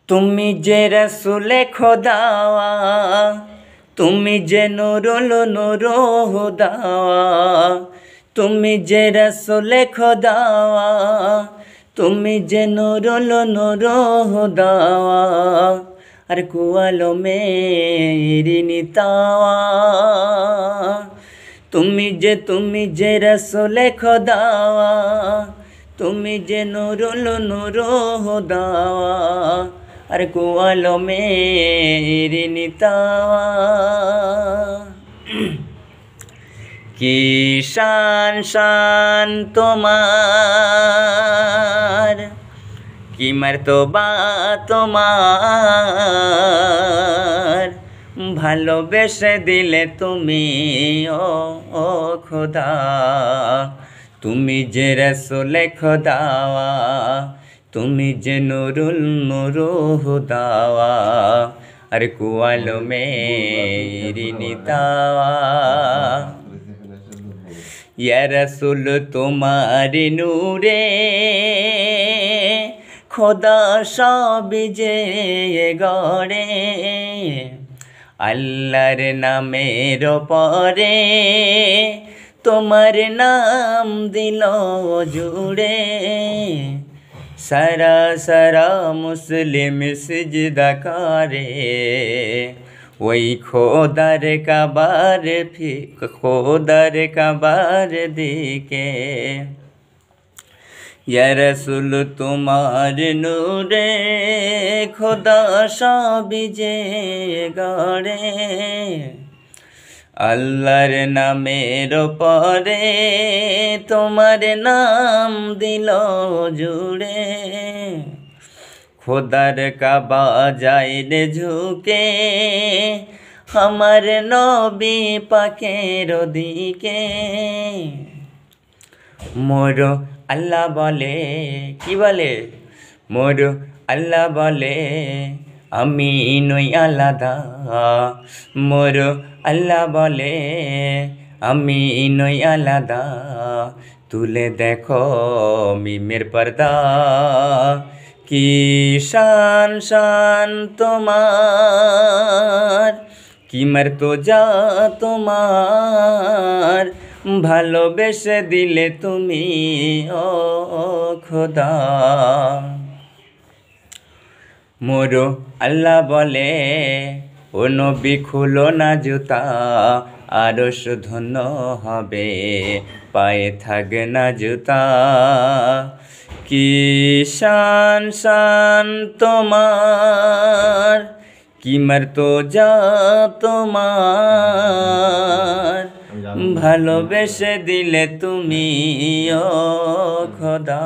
তুমি যে রসুলে খোদা, তুমি যে নুরুল নূর হুদা, তুমি যে রসুলে খোদা, তুমি যে নুরুল নূর হুদা, আর কুয়ালো মেরি নিতাওয়া। তুমি যে রসুলে খোদা, তুমি যে নুরুল নূর হুদা, আর কুয়ালো মেরি নিতাওয়া। কি শান শান তোমার, কি মর্তবা তোমার, ভালোবেসে দিলে তুমি ও খোদা। তুমি যে রসুলে খোদা, তুমি যে নুরুল নূর হুদা, আর কুয়ালো মেরি নিতাওয়া। ইয়া রসুল তোমার নূরে খোদা সব যে গড়ে, আল্লাহর নামের পরে তোমার নাম দিল জুড়ে। সারা সারা মুসলিম সিজদা করে ওই খোদার কাবার দিকে। ইয়া রসুল তোমার নূরে খোদা সব যে গড়ে, আল্লাহর নামের পরে তোমার নাম দিল জুড়ে। খোদার কাবা যায় রে ঝুঁকে আমার নবী পাকের দিকে। মোর আল্লাহ বলে, কি বলে? মোর আল্লাহ বলে আমি নই আলাদা, মোর আল্লাহ বলে আমি নই আলাদা। তুলে দেখো মিমের পর্দা, কি শান শান তোমার, কি মর্তজা তোমার, ভালোবেসে দিলে তুমি ও খোদা। মোর আল্লাহ বলে ও নবী খুলো না জুতা, আরশ ধন্য হবে পায়ে থাকবে না জুতা। কি শান শান তোমার, কি মর্তজা তোমার, ভালোবেসে দিলে তুমি ও খোদা।